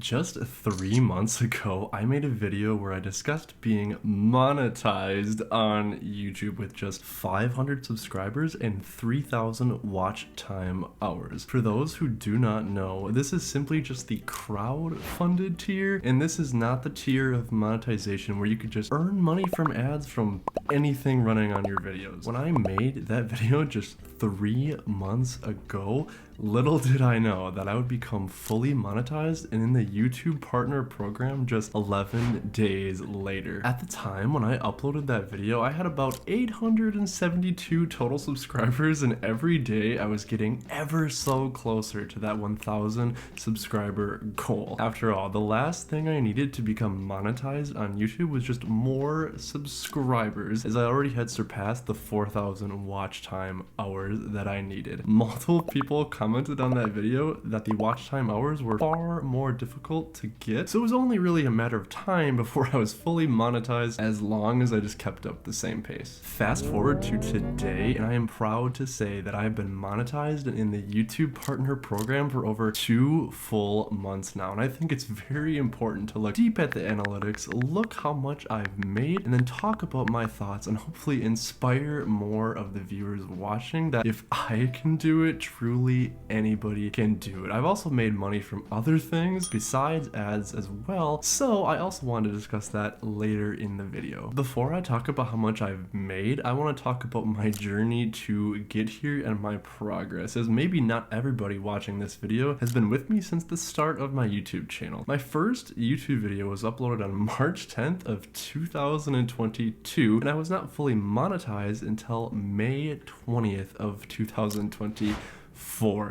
Just 3 months ago, I made a video where I discussed being monetized on YouTube with just 500 subscribers and 3,000 watch time hours. For those who do not know, this is simply just the crowd-funded tier, and this is not the tier of monetization where you could just earn money from ads from anything running on your videos. When I made that video just 3 months ago, little did I know that I would become fully monetized and in the YouTube partner program just 11 days later. At the time when I uploaded that video, I had about 872 total subscribers, and every day I was getting ever so closer to that 1,000 subscriber goal. After all, the last thing I needed to become monetized on YouTube was just more subscribers, as I already had surpassed the 4,000 watch time hours that I needed. Multiple people commented on that video that the watch time hours were far more difficult to get, so it was only really a matter of time before I was fully monetized, as long as I just kept up the same pace. Fast forward to today, and I am proud to say that I have been monetized in the YouTube partner program for over 2 full months now, and I think it's very important to look deep at the analytics, look how much I've made, and then talk about my thoughts and hopefully inspire more of the viewers watching that if I can do it, truly anybody can do it. I've also made money from other things besides ads as well, so I also wanted to discuss that later in the video. Before I talk about how much I've made, I want to talk about my journey to get here and my progress, as maybe not everybody watching this video has been with me since the start of my YouTube channel. My first YouTube video was uploaded on March 10th of 2022, and I was not fully monetized until May 20th of 2024.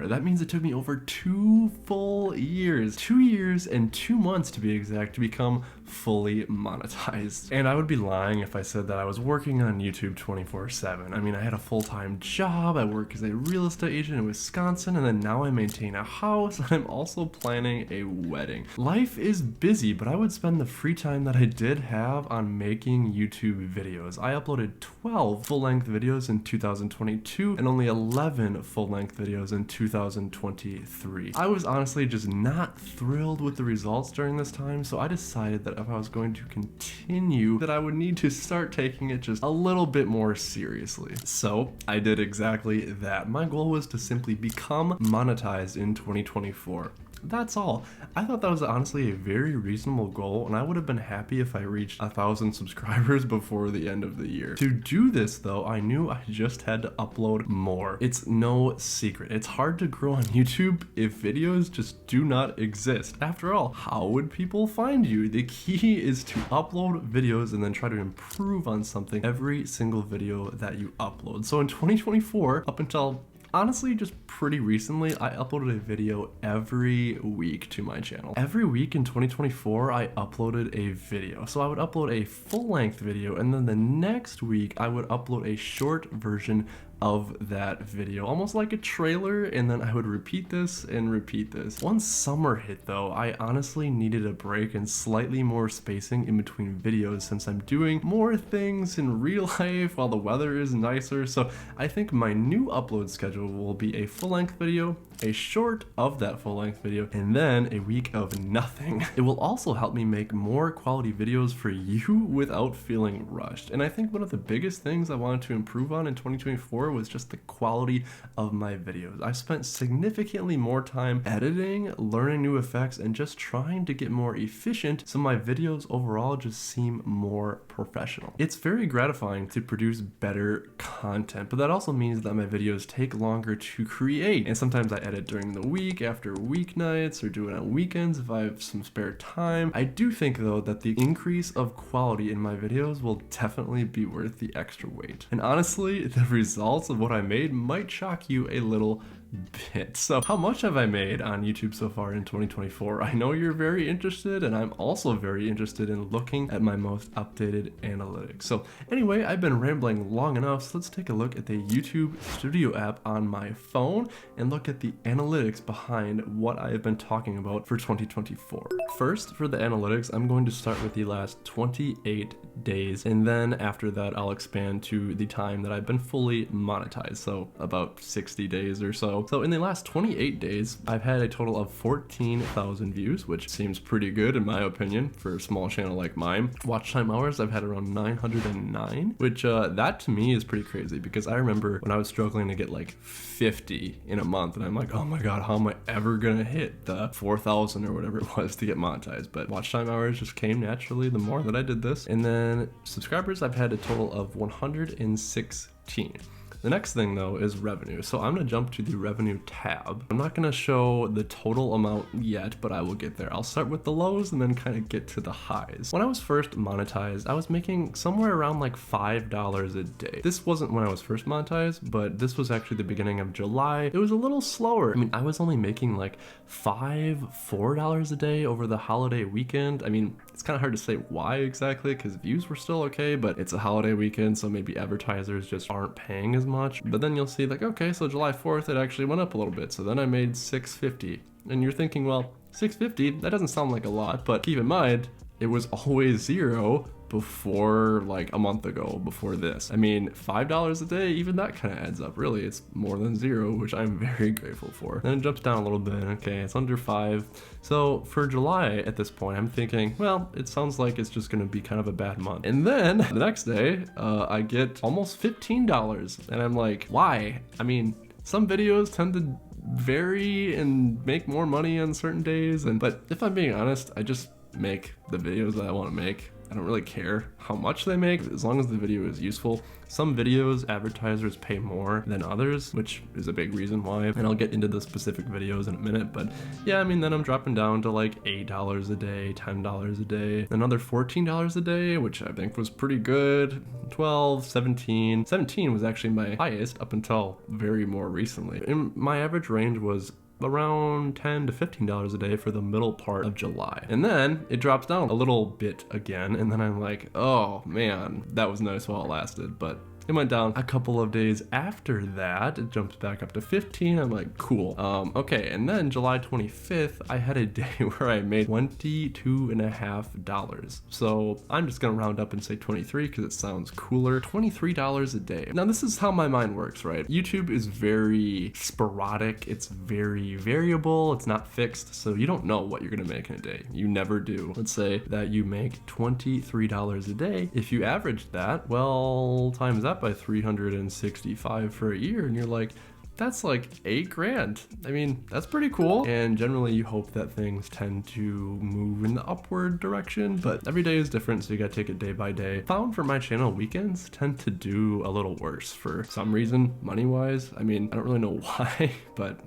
That means it took me over 2 full years, 2 years and 2 months to be exact, to become fully monetized. And I would be lying if I said that I was working on YouTube 24/7. I mean, I had a full-time job, I work as a real estate agent in Wisconsin, and then now I maintain a house, and I'm also planning a wedding. Life is busy, but I would spend the free time that I did have on making YouTube videos. I uploaded 12 full-length videos in 2022 and only 11 full-length videos in 2023. I was honestly just not thrilled with the results during this time, so I decided that if I was going to continue, that I would need to start taking it just a little bit more seriously. So I did exactly that. My goal was to simply become monetized in 2024. That's all. I thought that was honestly a very reasonable goal, and I would have been happy if I reached 1,000 subscribers before the end of the year. To do this though, I knew I just had to upload more. It's no secret. It's hard to grow on YouTube if videos just do not exist. After all, how would people find you? The key is to upload videos and then try to improve on something every single video that you upload. So in 2024, up until honestly, just pretty recently, I uploaded a video every week to my channel. Every week in 2024, I uploaded a video. So I would upload a full-length video, and then the next week, I would upload a short version of that video, almost like a trailer, and then I would repeat this and repeat this. Once summer hit though, I honestly needed a break and slightly more spacing in between videos, since I'm doing more things in real life while the weather is nicer. So I think my new upload schedule will be a full-length video, a short of that full-length video, and then a week of nothing. It will also help me make more quality videos for you without feeling rushed. And I think one of the biggest things I wanted to improve on in 2024 was just the quality of my videos. I spent significantly more time editing, learning new effects, and just trying to get more efficient so my videos overall just seem more professional. It's very gratifying to produce better content, but that also means that my videos take longer to create, and sometimes I edit during the week after weeknights or do it on weekends if I have some spare time. I do think though that the increase of quality in my videos will definitely be worth the extra wait. And honestly, the results of what I made might shock you a little bit. So how much have I made on YouTube so far in 2024? I know you're very interested, and I'm also very interested in looking at my most updated analytics. So anyway, I've been rambling long enough, so let's take a look at the YouTube Studio app on my phone and look at the analytics behind what I have been talking about for 2024. First, for the analytics, I'm going to start with the last 28 days, and then after that I'll expand to the time that I've been fully monetized, so about 60 days or so. ago. So in the last 28 days, I've had a total of 14,000 views, which seems pretty good in my opinion for a small channel like mine. Watch time hours, I've had around 909, which that to me is pretty crazy, because I remember when I was struggling to get like 50 in a month, and I'm like, oh my god, how am I ever gonna hit the 4,000 or whatever it was to get monetized? But watch time hours just came naturally the more that I did this. And then subscribers, I've had a total of 116. The next thing though is revenue. So I'm gonna jump to the revenue tab. I'm not gonna show the total amount yet, but I will get there. I'll start with the lows and then kind of get to the highs. When I was first monetized, I was making somewhere around like $5 a day. This wasn't when I was first monetized, but this was actually the beginning of July. It was a little slower. I mean, I was only making like $4 a day over the holiday weekend. I mean, it's kind of hard to say why exactly, because views were still okay, but it's a holiday weekend, so maybe advertisers just aren't paying as much. But then you'll see like, okay, so July 4th, it actually went up a little bit. So then I made $6.50. And you're thinking, well, $6.50, that doesn't sound like a lot, but keep in mind, it was always zero before like a month ago, before this. I mean, $5 a day, even that kind of adds up. Really, it's more than zero, which I'm very grateful for. Then it jumps down a little bit. Okay, it's under 5. So for July at this point, I'm thinking, well, it sounds like it's just gonna be kind of a bad month. And then the next day, I get almost $15. And I'm like, why? I mean, some videos tend to vary and make more money on certain days. But if I'm being honest, I just make the videos that I want to make. I don't really care how much they make, as long as the video is useful. Some videos advertisers pay more than others, which is a big reason why, and I'll get into the specific videos in a minute. But yeah, I mean, then I'm dropping down to like $8 a day, $10 a day, another $14 a day, which I think was pretty good. 12, 17. 17 was actually my highest up until very more recently. And my average range was around $10 to $15 a day for the middle part of July. And then it drops down a little bit again, and then I'm like, oh man, that was nice while it lasted, but it went down a couple of days after that. It jumps back up to 15. I'm like, cool. Okay, and then July 25th, I had a day where I made $22.50. So I'm just gonna round up and say 23 because it sounds cooler. $23 a day. Now this is how my mind works, right? YouTube is very sporadic. It's very variable. It's not fixed. So you don't know what you're gonna make in a day. You never do. Let's say that you make $23 a day. If you average that, well, times that by 365 for a year, and you're like, that's like $8,000. I mean, that's pretty cool. And generally you hope that things tend to move in the upward direction, but every day is different, so you gotta take it day by day. Found for my channel, weekends tend to do a little worse for some reason, money-wise. I mean, I don't really know why, but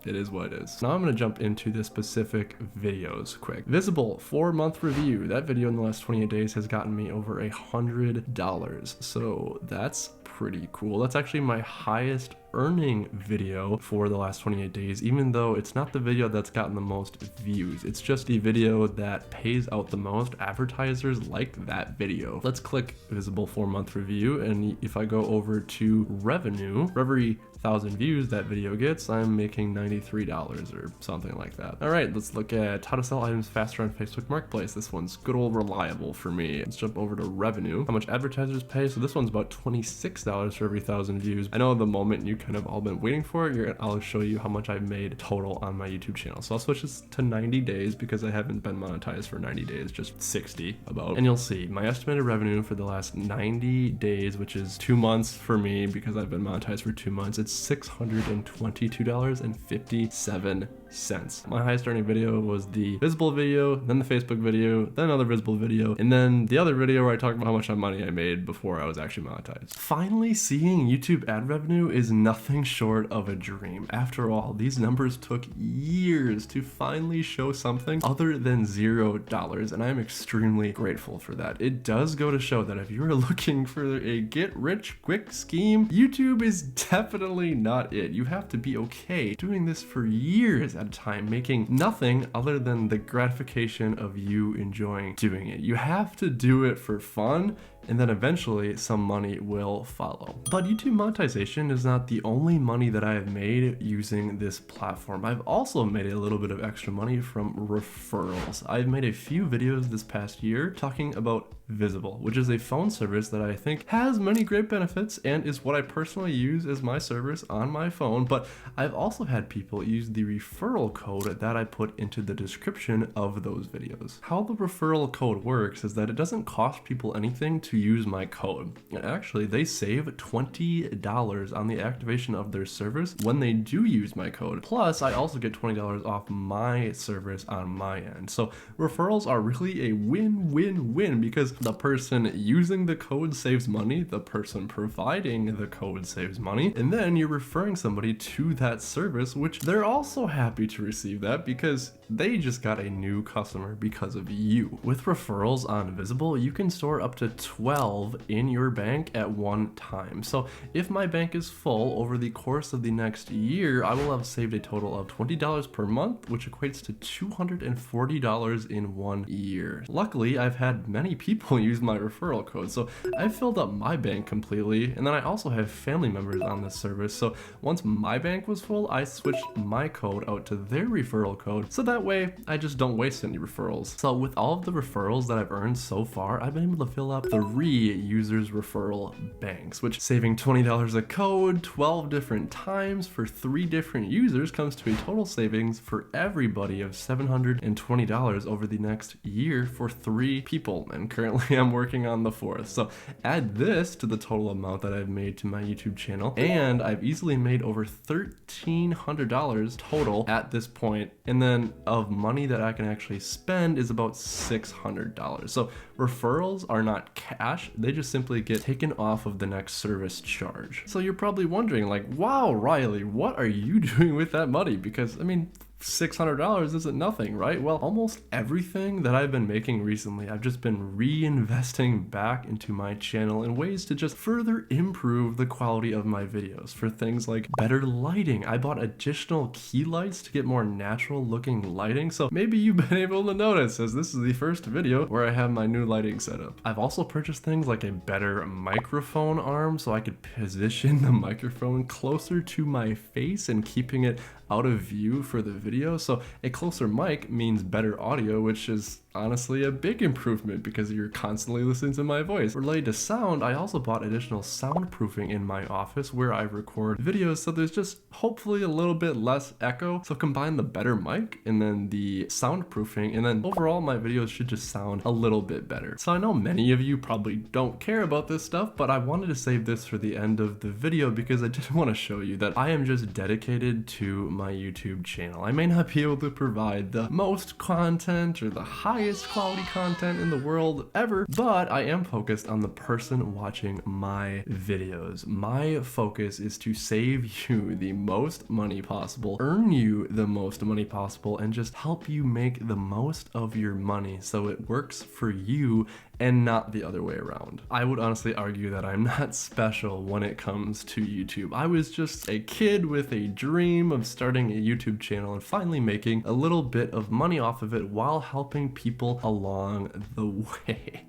it is what it is. Now I'm gonna jump into the specific videos quick. Visible 4-month review. That video in the last 28 days has gotten me over $100. So that's pretty cool. That's actually my highest earning video for the last 28 days, even though it's not the video that's gotten the most views. It's just the video that pays out the most. Advertisers like that video. Let's click visible 4-month review, and if I go over to revenue, for every 1,000 views that video gets, I'm making $93 or something like that. All right, let's look at how to sell items faster on Facebook Marketplace. This one's good old reliable for me. Let's jump over to revenue. How much advertisers pay? So this one's about $26 for every 1,000 views. I know the moment you kind of all been waiting for it, I'll show you how much I've made total on my YouTube channel. So I'll switch this to 90 days because I haven't been monetized for 90 days, just 60 about. And you'll see my estimated revenue for the last 90 days, which is 2 months for me because I've been monetized for 2 months. It's $622.57. My highest earning video was the visible video, then the Facebook video, then another visible video, and then the other video where I talked about how much money I made before I was actually monetized. Finally seeing YouTube ad revenue is nothing short of a dream. After all, these numbers took years to finally show something other than $0, and I'm extremely grateful for that. It does go to show that if you're looking for a get-rich-quick scheme, YouTube is definitely not it. You have to be okay doing this for years at a time, making nothing other than the gratification of you enjoying doing it. You have to do it for fun, and then eventually some money will follow. But YouTube monetization is not the only money that I have made using this platform. I've also made a little bit of extra money from referrals. I've made a few videos this past year talking about Visible, which is a phone service that I think has many great benefits and is what I personally use as my service service on my phone, but I've also had people use the referral code that I put into the description of those videos. How the referral code works is that it doesn't cost people anything to use my code. Actually, they save $20 on the activation of their service when they do use my code. Plus, I also get $20 off my service on my end. So referrals are really a win-win-win because the person using the code saves money, the person providing the code saves money, and then you're referring somebody to that service, which they're also happy to receive that because they just got a new customer because of you. With referrals on Visible, you can store up to 12 in your bank at one time. So if my bank is full over the course of the next year, I will have saved a total of $20 per month, which equates to $240 in 1 year. Luckily, I've had many people use my referral code, so I've filled up my bank completely, and then I also have family members on this service. So once my bank was full, I switched my code out to their referral code, so that way I just don't waste any referrals. So with all of the referrals that I've earned so far, I've been able to fill up 3 users referral banks, which saving $20 a code 12 different times for 3 different users comes to a total savings for everybody of $720 over the next year for 3 people, and currently I'm working on the 4th. So add this to the total amount that I've made to my YouTube channel, and I've easily made over $1,300 total at this point, and then of money that I can actually spend is about $600. So referrals are not cash, they just simply get taken off of the next service charge. So you're probably wondering, like, wow, Riley, what are you doing with that money? Because I mean, $600 isn't nothing, right? Well, almost everything that I've been making recently, I've just been reinvesting back into my channel in ways to just further improve the quality of my videos. For things like better lighting, I bought additional key lights to get more natural looking lighting. So maybe you've been able to notice, as this is the first video where I have my new lighting setup. I've also purchased things like a better microphone arm so I could position the microphone closer to my face and keeping it out of view for the video. So a closer mic means better audio, which is honestly a big improvement because you're constantly listening to my voice. Related to sound, I also bought additional soundproofing in my office where I record videos, so there's just hopefully a little bit less echo. So combine the better mic and then the soundproofing, and then overall my videos should just sound a little bit better. So I know many of you probably don't care about this stuff, but I wanted to save this for the end of the video because I did want to show you that I am just dedicated to my YouTube channel. I may not be able to provide the most content or the highest quality content in the world ever, but I am focused on the person watching my videos. My focus is to save you the most money possible, earn you the most money possible, and just help you make the most of your money so it works for you and not the other way around. I would honestly argue that I'm not special when it comes to YouTube. I was just a kid with a dream of starting a YouTube channel and finally making a little bit of money off of it while helping people along the way.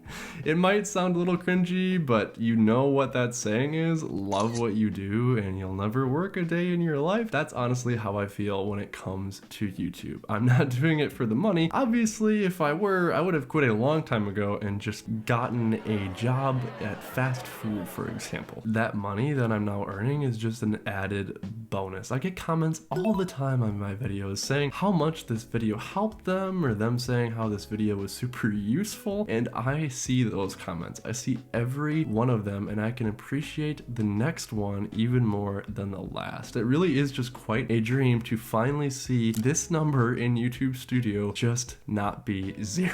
It might sound a little cringy, but you know what that saying is, love what you do and you'll never work a day in your life. That's honestly how I feel when it comes to YouTube. I'm not doing it for the money. Obviously, if I were, I would have quit a long time ago and just gotten a job at fast food, for example. That money that I'm now earning is just an added bonus. I get comments all the time on my videos saying how much this video helped them, or them saying how this video was super useful, and I see those comments. I see every one of them, and I can appreciate the next one even more than the last. It really is just quite a dream to finally see this number in YouTube Studio just not be 0.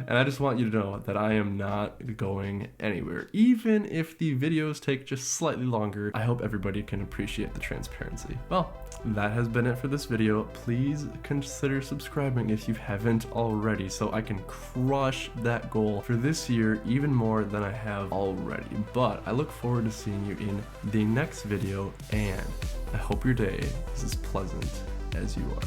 And I just want you to know that I am not going anywhere. Even if the videos take just slightly longer, I hope everybody can appreciate the transparency. Well, that has been it for this video. Please consider subscribing if you haven't already so I can crush that goal for this year even more than I have already. But I look forward to seeing you in the next video, and I hope your day is as pleasant as you are.